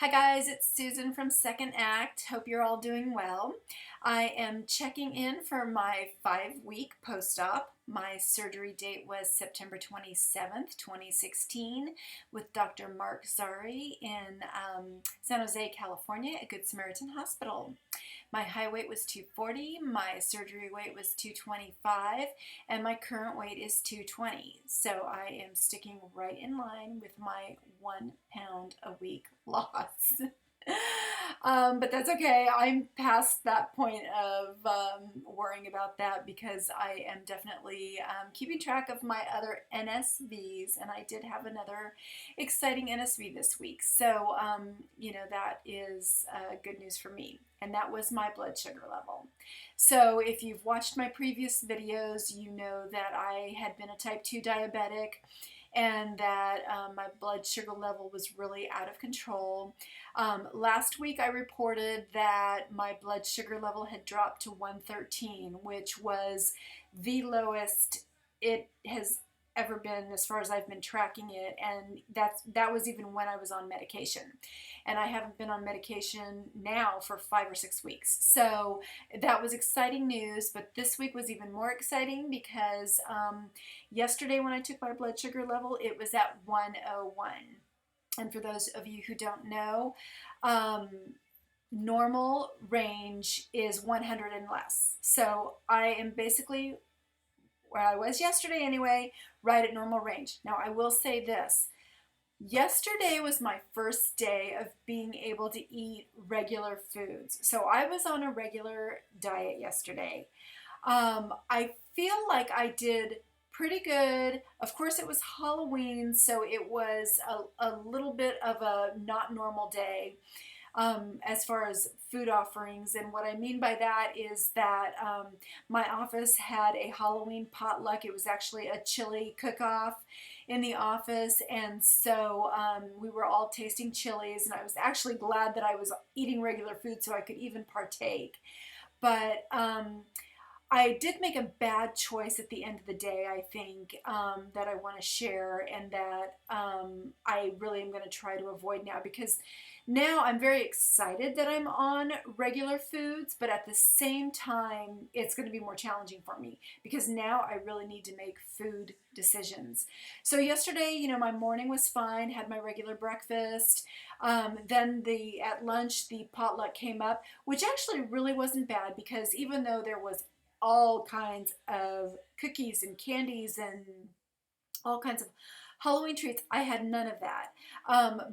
Hi guys, it's Susan from Second Act. Hope you're all doing well. I am checking in for my 5-week post-op. My surgery date was September 27th, 2016 with Dr. Mark Zari in San Jose, California at Good Samaritan Hospital. My high weight was 240, my surgery weight was 225, and my current weight is 220. So I am sticking right in line with my 1 pound a week loss. But that's okay. I'm past that point of worrying about that because I am definitely keeping track of my other NSVs, and I did have another exciting NSV this week. So, that is good news for me. And that was my blood sugar level. So if you've watched my previous videos, you know that I had been a type 2 diabetic and that my blood sugar level was really out of control. Last week I reported that my blood sugar level had dropped to 113, which was the lowest it has ever been as far as I've been tracking it, and that was even when I was on medication, and I haven't been on medication now for 5 or 6 weeks. So that was exciting news, but this week was even more exciting because yesterday when I took my blood sugar level, it was at 101. And for those of you who don't know, normal range is 100 and less. So I am basically where I was yesterday anyway, right at normal range. Now I will say this. Yesterday was my first day of being able to eat regular foods. So I was on a regular diet yesterday. I feel like I did pretty good. Of course, it was Halloween, so it was a little bit of a not normal day as far as food offerings. And what I mean by that is that my office had a Halloween potluck. It was actually a chili cook-off in the office, and so we were all tasting chilies, and I was actually glad that I was eating regular food so I could even partake. But I did make a bad choice at the end of the day, I think, that I want to share, and that I really am going to try to avoid now, because now I'm very excited that I'm on regular foods, but at the same time, it's going to be more challenging for me because now I really need to make food decisions. So yesterday, my morning was fine, had my regular breakfast. Then at lunch, the potluck came up, which actually really wasn't bad because even though there was all kinds of cookies and candies and all kinds of Halloween treats, I had none of that.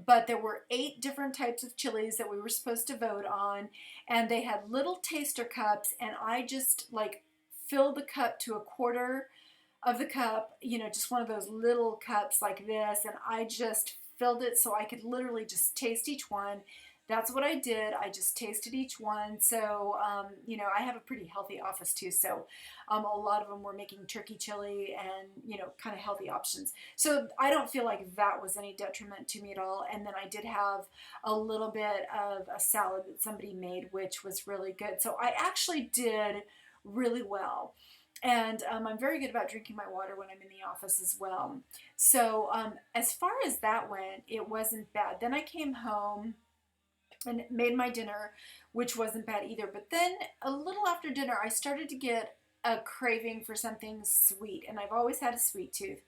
But there were 8 different types of chilies that we were supposed to vote on, and they had little taster cups, and I just filled the cup to a quarter of the cup, just one of those little cups like this, and I just filled it so I could literally just taste each one. That's what I did. I just tasted each one. So, I have a pretty healthy office too. So, a lot of them were making turkey chili and, kind of healthy options. So, I don't feel like that was any detriment to me at all. And then I did have a little bit of a salad that somebody made, which was really good. So, I actually did really well. And I'm very good about drinking my water when I'm in the office as well. So, as far as that went, it wasn't bad. Then I came home and made my dinner, which wasn't bad either. But then a little after dinner, I started to get a craving for something sweet, and I've always had a sweet tooth.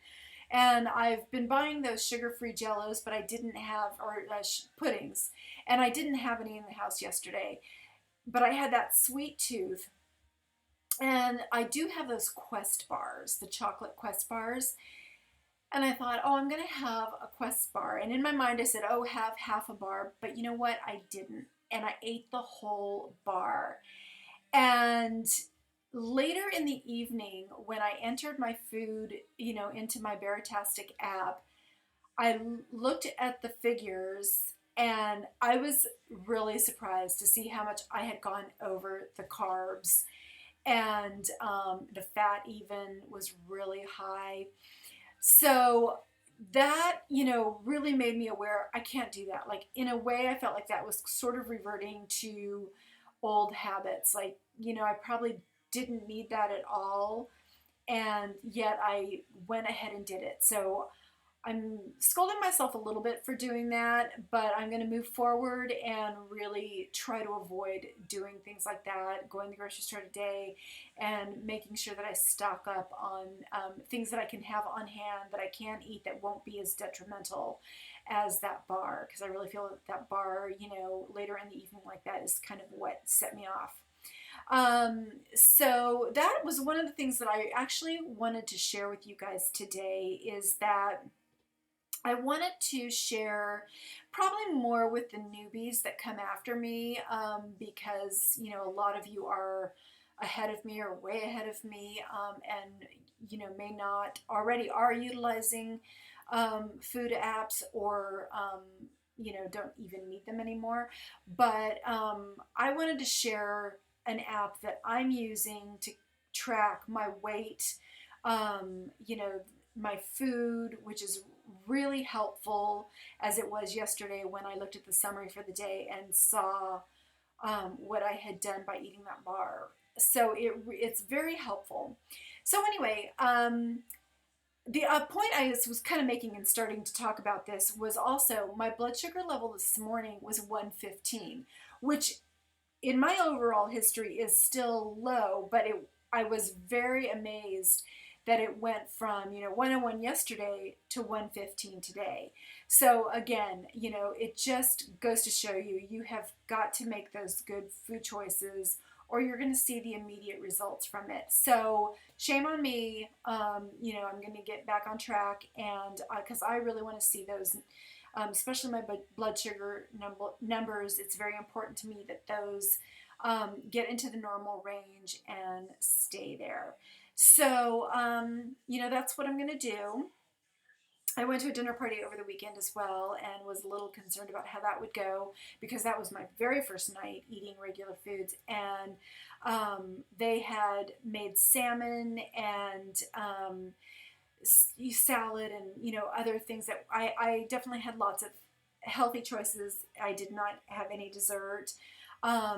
And I've been buying those sugar-free jellos, but I didn't have, or puddings, and I didn't have any in the house yesterday. But I had that sweet tooth, and I do have those Quest bars, the chocolate Quest bars. And I thought, oh, I'm going to have a Quest bar. And in my mind, I said, oh, have half a bar. But you know what? I didn't. And I ate the whole bar. And later in the evening, when I entered my food, into my Baritastic app, I looked at the figures and I was really surprised to see how much I had gone over the carbs. And the fat even was really high. So that, really made me aware I can't do that. Like, in a way, I felt like that was sort of reverting to old habits. Like, I probably didn't need that at all. And yet I went ahead and did it. So I'm scolding myself a little bit for doing that, but I'm going to move forward and really try to avoid doing things like that, going to the grocery store today and making sure that I stock up on things that I can have on hand that I can eat that won't be as detrimental as that bar, because I really feel that that bar, later in the evening like that is kind of what set me off. So that was one of the things that I actually wanted to share with you guys today, is that I wanted to share probably more with the newbies that come after me, because, a lot of you are ahead of me or way ahead of me, and, may not already are utilizing food apps, or, don't even need them anymore. But I wanted to share an app that I'm using to track my weight, my food, which is really helpful, as it was yesterday when I looked at the summary for the day and saw what I had done by eating that bar. So it's very helpful. So anyway, the point I was kind of making in starting to talk about this was also my blood sugar level this morning was 115, which in my overall history is still low, but I was very amazed that it went from 101 yesterday to 115 today. So again, it just goes to show you have got to make those good food choices, or you're going to see the immediate results from it. So shame on me. I'm going to get back on track, and because I really want to see those, especially my blood sugar numbers. It's very important to me that those get into the normal range and stay there. So, that's what I'm going to do. I went to a dinner party over the weekend as well, and was a little concerned about how that would go, because that was my very first night eating regular foods. And they had made salmon and salad and other things that I definitely had lots of healthy choices. I did not have any dessert.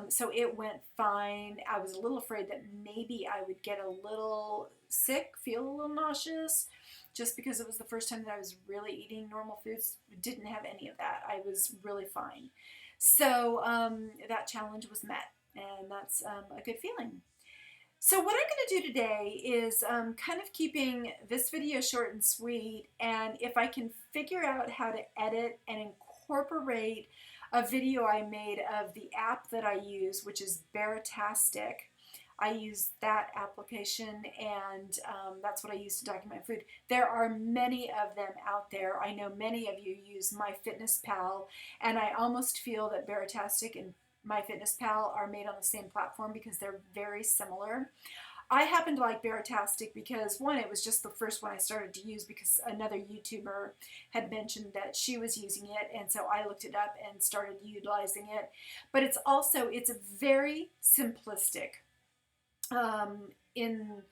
So it went fine. I was a little afraid that maybe I would get a little sick, feel a little nauseous, just because it was the first time that I was really eating normal foods. Didn't have any of that. I was really fine. So that challenge was met, and that's a good feeling. So what I'm going to do today is kind of keeping this video short and sweet, and if I can figure out how to edit and incorporate a video I made of the app that I use, which is Baritastic. I use that application, and that's what I use to document food. There are many of them out there. I know many of you use MyFitnessPal, and I almost feel that Baritastic and MyFitnessPal are made on the same platform because they're very similar. I happen to like Baritastic because, one, it was just the first one I started to use because another YouTuber had mentioned that she was using it, and so I looked it up and started utilizing it. But it's very simplistic in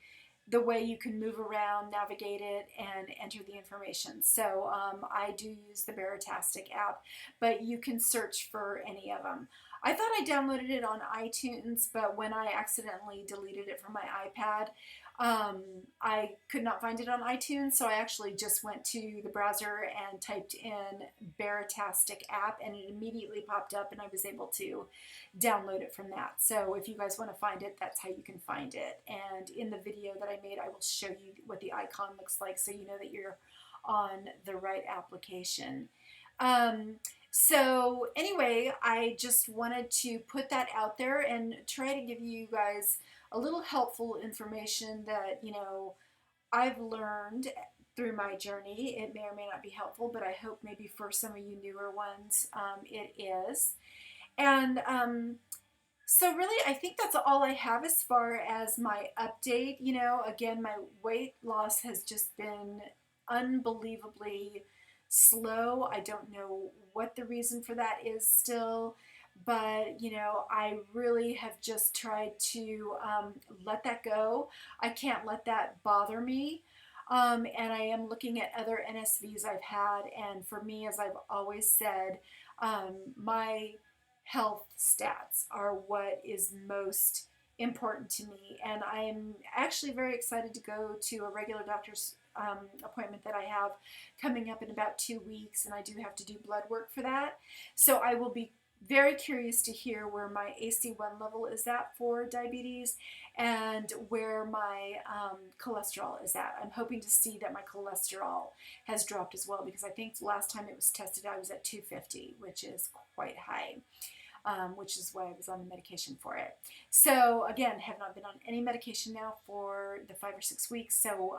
the way you can move around, navigate it, and enter the information. So I do use the Baritastic app, but you can search for any of them. I thought I downloaded it on iTunes, but when I accidentally deleted it from my iPad, I could not find it on iTunes, so I actually just went to the browser and typed in Baritastic app, and it immediately popped up, and I was able to download it from that. So if you guys want to find it, that's how you can find it. And in the video that I made, I will show you what the icon looks like, so you know that you're on the right application. So anyway, I just wanted to put that out there and try to give you guys a little helpful information that, I've learned through my journey. It may or may not be helpful, but I hope maybe for some of you newer ones, it is. And so really, I think that's all I have as far as my update. Again, my weight loss has just been unbelievably slow. I don't know what the reason for that is still, but I really have just tried to let that go. I can't let that bother me. And I am looking at other NSVs I've had, and for me, as I've always said, my health stats are what is most important to me, and I am actually very excited to go to a regular doctor's appointment that I have coming up in about 2 weeks, and I do have to do blood work for that. So I will be very curious to hear where my AC1 level is at for diabetes and where my cholesterol is at. I'm hoping to see that my cholesterol has dropped as well, because I think last time it was tested I was at 250, which is quite high. Which is why I was on the medication for it. So again, have not been on any medication now for the 5 or 6 weeks. So,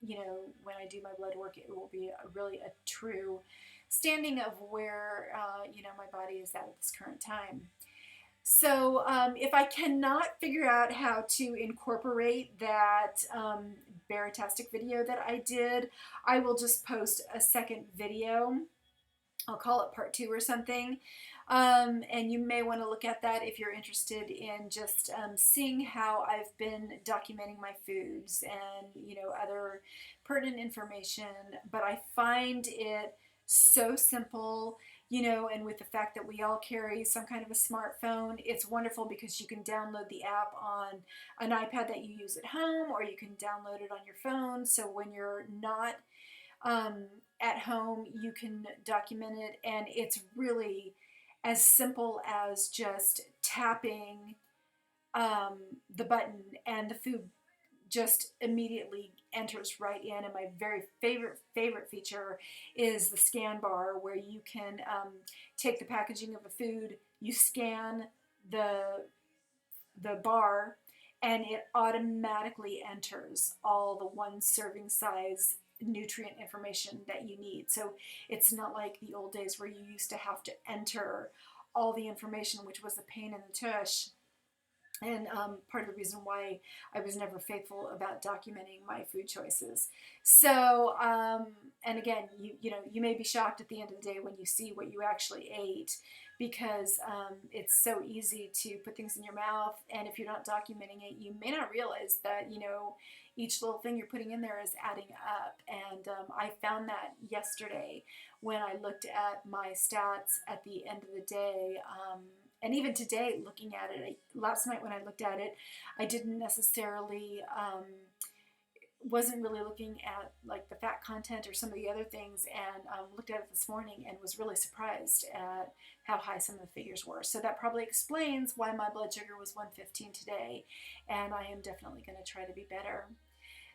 you know, when I do my blood work, it will be really a true standing of where, you know, my body is at this current time. So if I cannot figure out how to incorporate that Baritastic video that I did, I will just post a second video. I'll call it part 2 or something. And you may want to look at that if you're interested in just seeing how I've been documenting my foods and, you know, other pertinent information. But I find it so simple, you know, and with the fact that we all carry some kind of a smartphone, it's wonderful because you can download the app on an iPad that you use at home, or you can download it on your phone. So when you're not at home, you can document it, and it's really as simple as just tapping the button, and the food just immediately enters right in. And my very favorite feature is the scan bar, where you can take the packaging of a food, you scan the bar, and it automatically enters all the one serving size nutrient information that you need. So it's not like the old days where you used to have to enter all the information, which was a pain in the tush. And part of the reason why I was never faithful about documenting my food choices. So, and again, you know, you may be shocked at the end of the day when you see what you actually ate, because it's so easy to put things in your mouth, and if you're not documenting it, you may not realize that, you know, each little thing you're putting in there is adding up. And I found that yesterday when I looked at my stats at the end of the day. And even today, looking at it, last night when I looked at it, I didn't necessarily, wasn't really looking at like the fat content or some of the other things, and looked at it this morning and was really surprised at how high some of the figures were. So that probably explains why my blood sugar was 115 today, and I am definitely going to try to be better.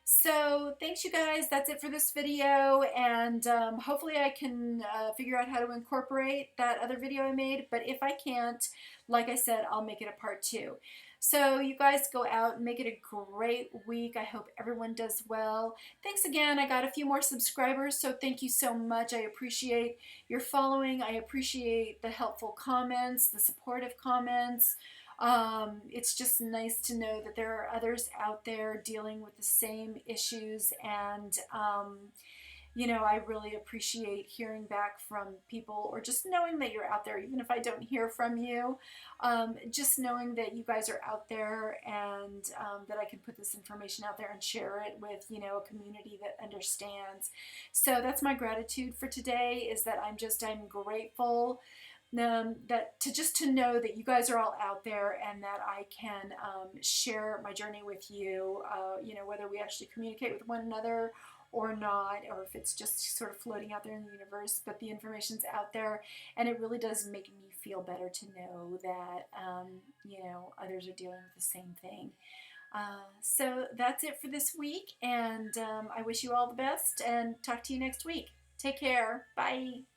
So thanks, you guys. That's it for this video, and hopefully I can figure out how to incorporate that other video I made, but if I can't, like I said, I'll make it a part 2. So you guys go out and make it a great week. I hope everyone does well. Thanks again. I got a few more subscribers, so thank you so much. I appreciate your following. I appreciate the helpful comments, the supportive comments. It's just nice to know that there are others out there dealing with the same issues, and you know, I really appreciate hearing back from people, or just knowing that you're out there, even if I don't hear from you, just knowing that you guys are out there, and that I can put this information out there and share it with, you know, a community that understands. So that's my gratitude for today, is that I'm grateful that to know that you guys are all out there, and that I can share my journey with you, you know, whether we actually communicate with one another or not, or if it's just sort of floating out there in the universe, but the information's out there, and it really does make me feel better to know that, you know, others are dealing with the same thing. So that's it for this week, and I wish you all the best, and talk to you next week. Take care. Bye.